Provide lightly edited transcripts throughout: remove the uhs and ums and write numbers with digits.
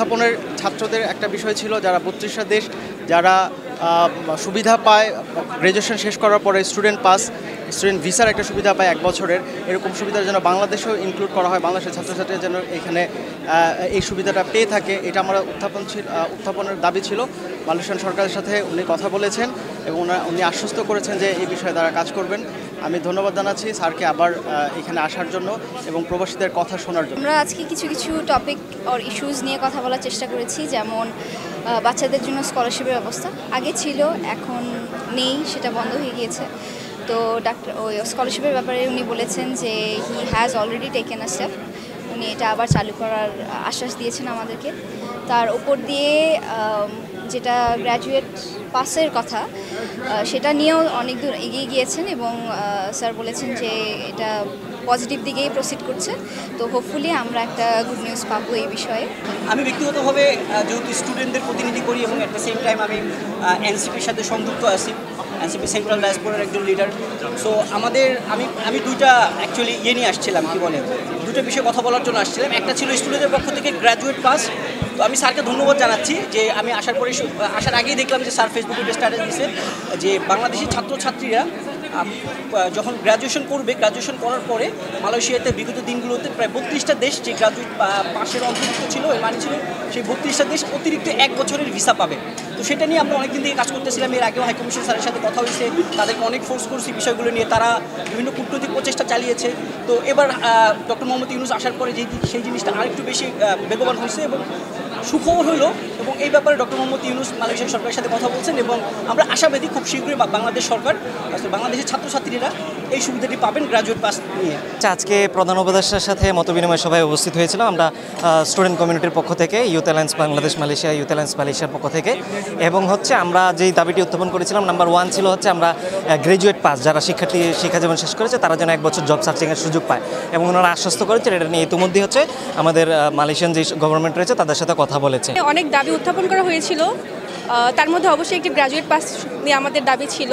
উত্থাপনের ছাত্রদের একটা বিষয় ছিল যারা 32টা দেশ যারা সুবিধা পায় গ্র্যাজুয়েশন শেষ করার পরে স্টুডেন্ট ভিসার একটা সুবিধা পায় 1 বছরের, এরকম সুবিধার জন্য বাংলাদেশেও ইনক্লুড করা হয়, বাংলাদেশের ছাত্রছাত্রীরা যেন এখানে এই সুবিধাটা পেয়ে থাকে, এটা আমার উত্থাপনের দাবি ছিল। মালয়েশিয়ান সরকারের সাথে উনি কথা বলেছেন এবং উনি আশ্বস্ত করেছেন যে এই বিষয়ে তারা কাজ করবেন। আমি ধন্যবাদ জানাচ্ছি স্যারকে আবার এখানে আসার জন্য এবং প্রবাসীদের কথা শোনার জন্য। আমরা আজকে কিছু টপিক অর ইস্যুস নিয়ে কথা বলার চেষ্টা করেছি, যেমন বাচ্চাদের জন্য স্কলারশিপের ব্যবস্থা আগে ছিল, এখন নেই, সেটা বন্ধ হয়ে গিয়েছে। তো ওই স্কলারশিপের ব্যাপারে উনি বলেছেন যে he has already taken a step, উনি এটা আবার চালু করার আশ্বাস দিয়েছেন আমাদেরকে। তার উপর দিয়ে যেটা গ্র্যাজুয়েট পাসের কথা, সেটা নিয়েও অনেক দূর এগিয়ে গিয়েছেন এবং স্যার বলেছেন যে এটা পজিটিভ দিকেই প্রসিড করছে। তো হোপফুলি আমরা একটা গুড নিউজ পাবো এই বিষয়ে। আমি ব্যক্তিগতভাবে যেহেতু স্টুডেন্টদের প্রতিনিধি করি এবং অ্যাট দ্য সেম টাইম আমি এনসিপির সাথে সংযুক্ত আছি, এনসিপি সেন্ট্রাল ডায়াসপোরার একজন লিডার। সো আমি দুইটা অ্যাকচুয়ালি নিয়ে আসছিলাম, কি বলে, দুটো বিষয়ে কথা বলার জন্য আসছিলাম। একটা ছিল স্টুডেন্টদের পক্ষ থেকে গ্র্যাজুয়েট পাস। তো আমি স্যারকে ধন্যবাদ জানাচ্ছি যে আমি আসার আগেই দেখলাম যে স্যার ফেসবুকে স্ট্যাটাস দিয়েছে যে বাংলাদেশি ছাত্রছাত্রীরা যখন গ্র্যাজুয়েশন করার পরে মালয়েশিয়াতে বিগত দিনগুলোতে প্রায় 32টা দেশ যে গ্র্যাজুয়েট পাশের অন্তর্ভুক্ত ছিল, এর মানে ছিল সেই 32টা দেশ অতিরিক্ত 1 বছরের ভিসা পাবে। তো সেটা নিয়ে আমরা অনেকদিন থেকে কাজ করতেছিলাম। এর আগেও হাইকমিশন স্যারের সাথে কথা হয়েছে, তাদেরকে অনেক ফোর্স করছি বিষয়গুলো নিয়ে, তারা বিভিন্ন কূটনৈতিক প্রচেষ্টা চালিয়েছে। তো এবার ডক্টর মোহাম্মদ ইউনূস আসার পরে সেই জিনিসটা আরেকটু বেশি বেগবান হয়েছে এবং সুখবর হইল। এবং এই ব্যাপারে ডক্টর মোহাম্মদ ইউনূস মালয়েশিয়ার সরকারের সাথে কথা বলছেন এবং আমরা আশাবাদী খুব শীঘ্রই বাংলাদেশ সরকার বাংলাদেশের ছাত্রছাত্রীরা এই সুবিধাটি পাবেন গ্র্যাজুয়েট পাস নিয়ে। আজকে প্রধান উপদেষ্টার সাথে মতবিনিময় সভায় উপস্থিত হয়েছিলাম আমরা স্টুডেন্ট কমিউনিটির পক্ষ থেকে, youth alliance Bangladesh Malaysia, youth alliance মালয়েশিয়ার পক্ষ থেকে। এবং আমরা যেই দাবিটি উত্থাপন করেছিলাম, নাম্বার 1 ছিল আমরা গ্র্যাজুয়েট পাস, যারা শিক্ষাজীবন শেষ করেছে তারা যেন 1 বছর জব সার্চিংয়ের সুযোগ পায়। এবং ওনারা আশ্বস্ত করেছেন এটা নিয়ে ইতিমধ্যে আমাদের মালয়েশিয়ান যে গভর্নমেন্ট রয়েছে তাদের সাথে কথা বলেছে। অনেক দাবি উত্থাপন করা হয়েছিল, তার মধ্যে অবশ্যই একটি গ্র্যাজুয়েট পাস নিয়ে আমাদের দাবি ছিল,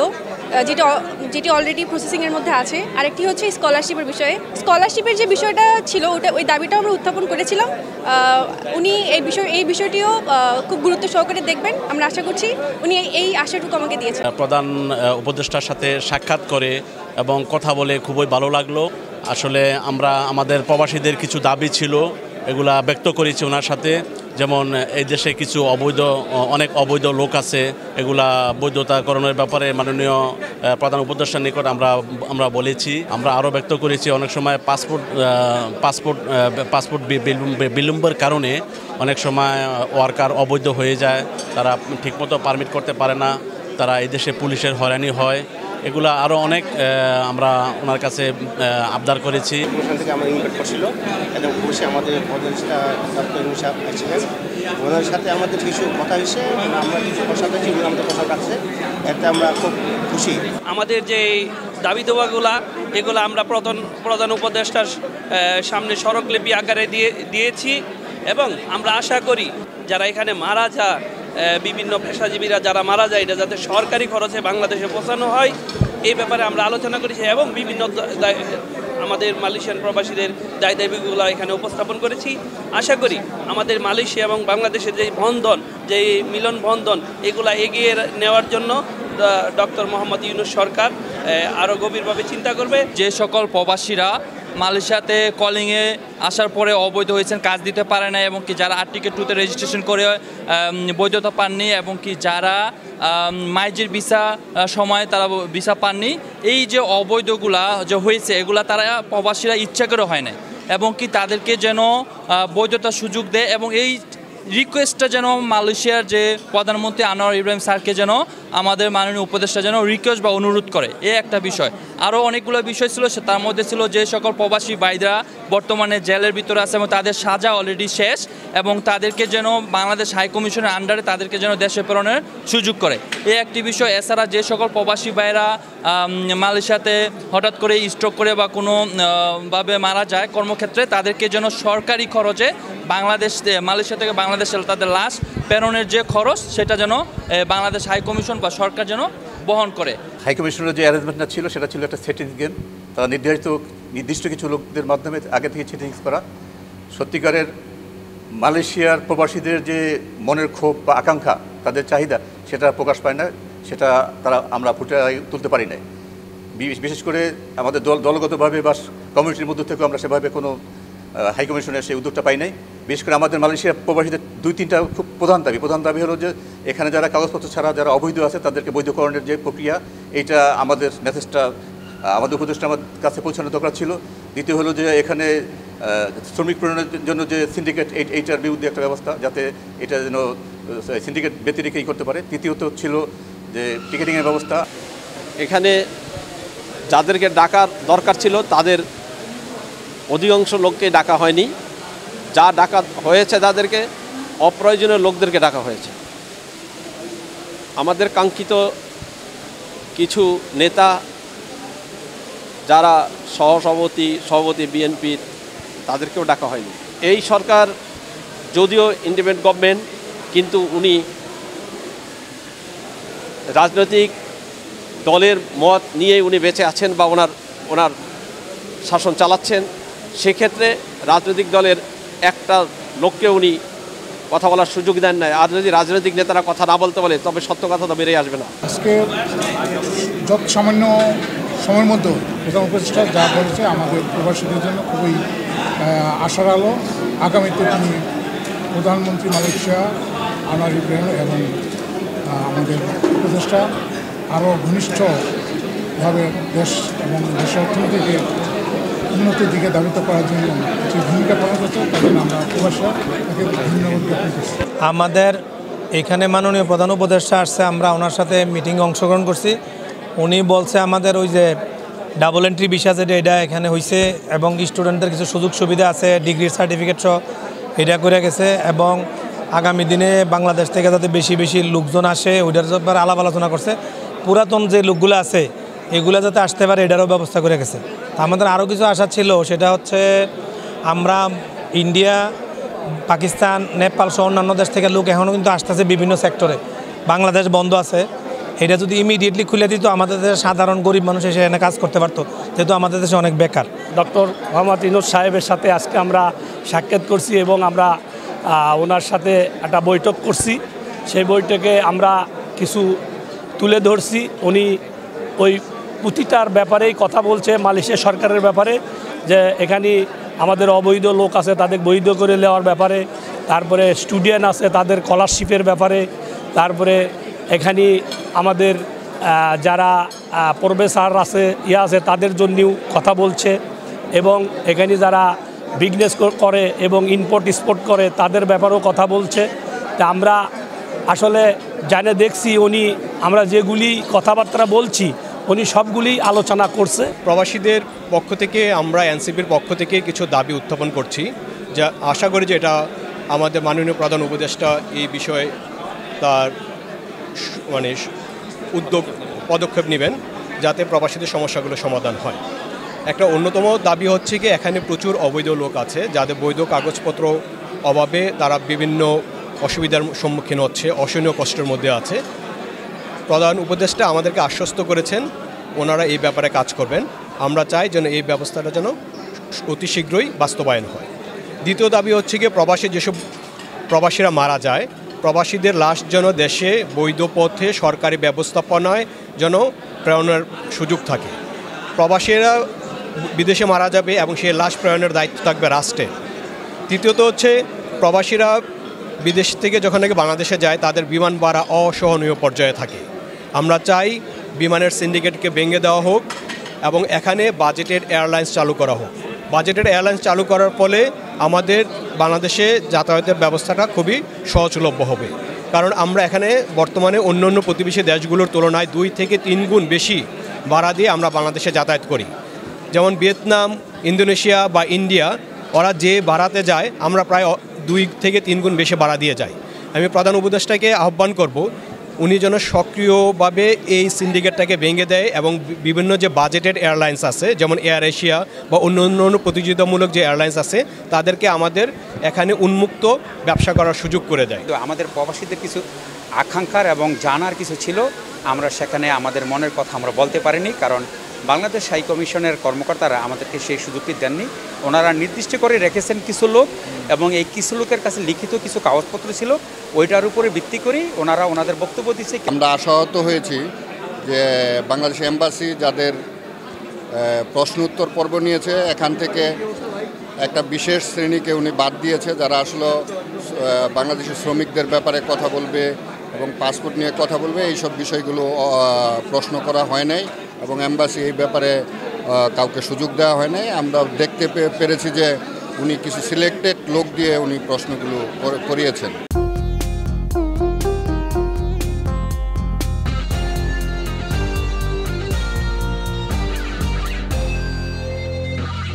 যেটি অলরেডি প্রসেসিংয়ের মধ্যে আছে। আরেকটি হচ্ছে স্কলারশিপের বিষয়ে। স্কলারশিপের যে বিষয়টা ছিল ওই দাবিটাও আমরা উত্থাপন করেছিলাম। উনি এই বিষয়টিও খুব গুরুত্ব সহকারে দেখবেন, আমরা আশা করছি। উনি এই আশাটুকু আমাকে দিয়েছেন। প্রধান উপদেষ্টার সাথে সাক্ষাৎ করে এবং কথা বলে খুবই ভালো লাগলো। আসলে আমরা আমাদের প্রবাসীদের কিছু দাবি ছিল, এগুলা ব্যক্ত করেছি ওনার সাথে। যেমন এই দেশে কিছু অনেক অবৈধ লোক আছে, এগুলা বৈধতাকরণের ব্যাপারে মাননীয় প্রধান উপদেষ্টার নিকট আমরা বলেছি। আমরা আরও ব্যক্ত করেছি অনেক সময় পাসপোর্ট বিলম্বের কারণে অনেক সময় ওয়ার্কার অবৈধ হয়ে যায়, তারা ঠিকমতো পারমিট করতে পারে না, তারা এই দেশে পুলিশের হয়রানি হয়। এগুলা আরও অনেক আমরা ওনার কাছে আবদার করেছি। থেকে আমরা ইনভাইট করছিল এবং বসে আমাদের ওনার সাথে আমাদের কিছু কথা হয়েছে, আমরা কিছু কথা পেয়েছি, আমাদের কথা রাখছে, এতে আমরা খুব খুশি। আমাদের যে দাবি দেওয়াগুলা এগুলো আমরা প্রধান উপদেষ্টার সামনে স্মারকলিপি আকারে দিয়েছি এবং আমরা আশা করি যারা এখানে মারা যায়, বিভিন্ন পেশাজীবীরা যারা মারা যায়, এটা যাতে সরকারি খরচে বাংলাদেশে পৌঁছানো হয়, এই ব্যাপারে আমরা আলোচনা করেছি এবং বিভিন্ন আমাদের মালয়েশিয়ান প্রবাসীদের দায়িত্বগুলো এখানে উপস্থাপন করেছি। আশা করি আমাদের মালয়েশিয়া এবং বাংলাদেশের যে বন্ধন, যে মিলন বন্ধন, এগুলা এগিয়ে নেওয়ার জন্য ডক্টর মোহাম্মদ ইউনূস সরকার আরও গভীরভাবে চিন্তা করবে। যে সকল প্রবাসীরা মালয়েশিয়াতে কলিংয়ে আসার পরে অবৈধ হয়েছেন, কাজ দিতে পারে না, এবং কি যারা আর্টিকেল 2-তে রেজিস্ট্রেশন করে বৈধতা পাননি, এবং কি যারা মাইজির ভিসা সময় তারা ভিসা পাননি, এই যে অবৈধগুলা যে হয়েছে এগুলা তারা প্রবাসীরা ইচ্ছা করে হয় না, এবং কি তাদেরকে যেন বৈধতার সুযোগ দেয়। এবং এই রিকোয়েস্টটা যেন মালয়েশিয়ার যে প্রধানমন্ত্রী আনোয়ার ইব্রাহিম স্যারকে যেন আমাদের মাননীয় উপদেষ্টা যেন রিকোয়েস্ট বা অনুরোধ করে, এই একটা বিষয়। আরও অনেকগুলো বিষয় ছিল, তার মধ্যে ছিল যে সকল প্রবাসী ভাইরা বর্তমানে জেলের ভিতরে আছে এবং তাদের সাজা অলরেডি শেষ, এবং তাদেরকে যেন বাংলাদেশ হাই কমিশনের আন্ডারে তাদেরকে যেন দেশে প্রেরণের সুযোগ করে, এই একটি বিষয়। এছাড়া যে সকল প্রবাসী ভাইরা মালয়েশিয়াতে হঠাৎ করে স্ট্রোক করে বা কোনোভাবে মারা যায় কর্মক্ষেত্রে, তাদেরকে যেন সরকারি খরচে মালয়েশিয়া থেকে বাংলাদেশে তাদের লাশ প্রেরণের যে খরচ সেটা যেন বাংলাদেশ হাই কমিশন বা সরকার যেন বহন করে। হাই কমিশনের যে অ্যারেঞ্জমেন্টটা ছিল সেটা ছিল একটা সেটিংস গেম, তারা নির্দিষ্ট কিছু লোকদের মাধ্যমে আগে থেকে সেটিংস করা। সত্যিকারের মালয়েশিয়ার প্রবাসীদের যে মনের ক্ষোভ বা আকাঙ্ক্ষা, তাদের চাহিদা, সেটা প্রকাশ পায় না, সেটা আমরা ফুটে তুলতে পারি না। বিশেষ করে আমাদের দলগতভাবে বা কমিউনিটির মধ্য থেকে আমরা সেভাবে কোনো হাইকমিশনের সেই উদ্যোগটা পাই নাই। বিশেষ করে আমাদের মালয়েশিয়া প্রবাসীদের 2-3টা খুব প্রধান দাবি হলো যে এখানে যারা কাগজপত্র ছাড়া যারা অবৈধ আছে তাদেরকে বৈধকরণের যে প্রক্রিয়া, এইটা আমাদের মেসেজটা আমাদের উপদেশটা আমার কাছে পৌঁছানো দরকার ছিল। দ্বিতীয় হলো যে এখানে শ্রমিক প্রেরণের জন্য যে সিন্ডিকেট, এইটার বিরুদ্ধে একটা ব্যবস্থা, যাতে এটা যেন সিন্ডিকেট ব্যতি রেখেই করতে পারে। তৃতীয়ত ছিল যে টিকেটিংয়ের ব্যবস্থা। এখানে যাদেরকে ডাকার দরকার ছিল তাদের অধিকাংশ লোককে ডাকা হয়নি। যা ডাকা হয়েছে তাদেরকে অপ্রয়োজনীয় লোকদেরকে ডাকা হয়েছে। আমাদের কাঙ্ক্ষিত কিছু নেতা যারা সভাপতি বিএনপির, তাদেরকেও ডাকা হয়নি। এই সরকার যদিও ইন্ডিপেন্ডেন্ট গভর্নমেন্ট, কিন্তু উনি রাজনৈতিক দলের মত নিয়ে উনি বেঁচে আছেন বা ওনার শাসন চালাচ্ছেন। সেক্ষেত্রে রাজনৈতিক দলের একটা লোককে উনি কথা বলার সুযোগ দেন নাই। আর যদি রাজনৈতিক নেতারা কথা না বলতে বলে তবে সত্য কথা তো বেরিয়ে আসবে না। আজকে যত সামান্য সময়ের মধ্যে প্রধান উপদেষ্টা যা বলেছে আমাদের প্রবাসীদের জন্য খুবই আশার আলো। আগামীতে তিনি প্রধানমন্ত্রী মালয়েশিয়া আনোয়ার ইব্রাহিম এবং আমাদের উপদেষ্টা আরও ঘনিষ্ঠভাবে দেশ এবং দেশের অর্থনীতিকে উন্নতির দিকে ধাবিত করার জন্য যে ভূমিকা পালন করছে তার জন্য আমরা প্রবাসীরা তাকে ধন্যবাদ জ্ঞাপন করছি। আমাদের এখানে মাননীয় প্রধান উপদেষ্টা আসছে, আমরা ওনার সাথে মিটিংয়ে অংশগ্রহণ করছি। উনি বলছে আমাদের ওই যে ডাবল এন্ট্রি ভিসা যেটা এটা এখানে হয়েছে এবং স্টুডেন্টদের কিছু সুযোগ সুবিধা আছে, ডিগ্রির সার্টিফিকেট সহ এটা করে গেছে এবং আগামী দিনে বাংলাদেশ থেকে যাতে বেশি বেশি লোকজন আসে ওইটার ব্যাপারে আলাপ আলোচনা করছে। পুরাতন যে লোকগুলো আছে এগুলো যাতে আসতে পারে এটারও ব্যবস্থা করে গেছে। আমাদের আরও কিছু আশা ছিল, সেটা হচ্ছে আমরা ইন্ডিয়া, পাকিস্তান, নেপাল সহ অন্যান্য দেশ থেকে লোক এখনও কিন্তু আসতেছে বিভিন্ন সেক্টরে। বাংলাদেশ বন্ধ আছে, এটা যদি ইমিডিয়েটলি খুলে দিত আমাদের দেশের সাধারণ গরিব মানুষ এসে এখানে কাজ করতে পারতো, যেহেতু আমাদের দেশে অনেক বেকার। ডক্টর মোহাম্মদ ইউনূস সাহেবের সাথে আজকে আমরা সাক্ষাৎ করছি এবং আমরা ওনার সাথে একটা বৈঠক করছি। সেই বৈঠকে আমরা কিছু তুলে ধরছি। উনি ওই প্রতিটার ব্যাপারেই কথা বলছে, মালয়েশিয়া সরকারের ব্যাপারে, যে এখানে আমাদের অবৈধ লোক আছে তাদের বৈধ করে নেওয়ার ব্যাপারে, তারপরে স্টুডেন্ট আছে তাদের স্কলারশিপের ব্যাপারে, তারপরে এখানে আমাদের যারা প্রফেসর আছে আছে তাদের জন্যও কথা বলছে এবং এখানে যারা বিজনেস করে এবং ইম্পোর্ট এক্সপোর্ট করে তাদের ব্যাপারেও কথা বলছে। তা আমরা আসলে জানে দেখছি উনি আমরা যেগুলি কথাবার্তা বলছি উনি সবগুলি আলোচনা করছে। প্রবাসীদের পক্ষ থেকে আমরা এনসিপির পক্ষ থেকে কিছু দাবি উত্থাপন করছি, যা আশা করি যে এটা আমাদের মাননীয় প্রধান উপদেষ্টা এই বিষয়ে তার পদক্ষেপ নেবেন যাতে প্রবাসীদের সমস্যাগুলো সমাধান হয়। একটা অন্যতম দাবি হচ্ছে কি, এখানে প্রচুর অবৈধ লোক আছে যাদের বৈধ কাগজপত্র অভাবে তারা বিভিন্ন অসুবিধার সম্মুখীন হচ্ছে, অসহনীয় কষ্টের মধ্যে আছে। প্রধান উপদেষ্টা আমাদেরকে আশ্বস্ত করেছেন ওনারা এই ব্যাপারে কাজ করবেন। আমরা চাই যেন এই ব্যবস্থাটা যেন অতি শীঘ্রই বাস্তবায়ন হয়। দ্বিতীয় দাবি হচ্ছে কি, যেসব প্রবাসীরা মারা যায় প্রবাসীদের লাশ যেন দেশে বৈধ পথে সরকারি ব্যবস্থাপনায় যেন প্রেরণের সুযোগ থাকে। প্রবাসীরা বিদেশে মারা যাবে এবং সেই লাশ প্রেরণের দায়িত্ব থাকবে রাষ্ট্রের। তৃতীয়ত হচ্ছে, প্রবাসীরা বিদেশ থেকে যখন নাকি বাংলাদেশে যায় তাদের বিমান ভাড়া অসহনীয় পর্যায়ে থাকে। আমরা চাই বিমানের সিন্ডিকেটকে ভেঙে দেওয়া হোক এবং এখানে বাজেটেড এয়ারলাইন্স চালু করা হোক। বাজেটেড এয়ারলাইন্স চালু করার ফলে আমাদের বাংলাদেশে যাতায়াতের ব্যবস্থাটা খুবই সহজলভ্য হবে। কারণ আমরা এখানে বর্তমানে অন্য প্রতিবেশী দেশগুলোর তুলনায় 2 থেকে 3 গুণ বেশি ভাড়া দিয়ে আমরা বাংলাদেশে যাতায়াত করি। যেমন ভিয়েতনাম, ইন্দোনেশিয়া বা ইন্ডিয়া, ওরা যে ভাড়াতে যায় আমরা প্রায় 2 থেকে 3 গুণ বেশি ভাড়া দিয়ে যাই। আমি প্রধান উপদেষ্টাকে আহ্বান করব উনি যেন সক্রিয়ভাবে এই সিন্ডিকেটটাকে ভেঙে দেয় এবং বিভিন্ন যে বাজেটেড এয়ারলাইন্স আছে যেমন এয়ার এশিয়া বা অন্য প্রতিযোগিতামূলক যে এয়ারলাইন্স আছে তাদেরকে আমাদের এখানে উন্মুক্ত ব্যবসা করার সুযোগ করে দেয়। তো আমাদের প্রবাসীদের কিছু আকাঙ্ক্ষার এবং জানার কিছু ছিল, আমরা সেখানে আমাদের মনের কথা আমরা বলতে পারিনি, কারণ বাংলাদেশ হাই কমিশনের কর্মকর্তারা আমাদেরকে সেই সুযোগটি দেননি। ওনারা নির্দিষ্ট করে রেখেছেন কিছু লোক এবং এই কিছু লোকের কাছে লিখিত কিছু কাগজপত্র ছিল, ওইটার উপরে ভিত্তি করে ওনারা ওনাদের বক্তব্য দিচ্ছে। আমরা আশাহত হয়েছি যে বাংলাদেশ এম্বাসি যাদের প্রশ্ন উত্তর পর্ব নিয়েছে এখান থেকে একটা বিশেষ শ্রেণীকে উনি বাদ দিয়েছে, যারা আসলে বাংলাদেশের শ্রমিকদের ব্যাপারে কথা বলবে এবং পাসপোর্ট নিয়ে কথা বলবে, এইসব বিষয়গুলো প্রশ্ন করা হয় নাই এবং এম্বাসি এই ব্যাপারে কাউকে সুযোগ দেওয়া হয় নাই। আমরা দেখতে পেরেছি যে উনি কিছু সিলেক্টেড লোক দিয়ে উনি প্রশ্নগুলো করিয়েছেন।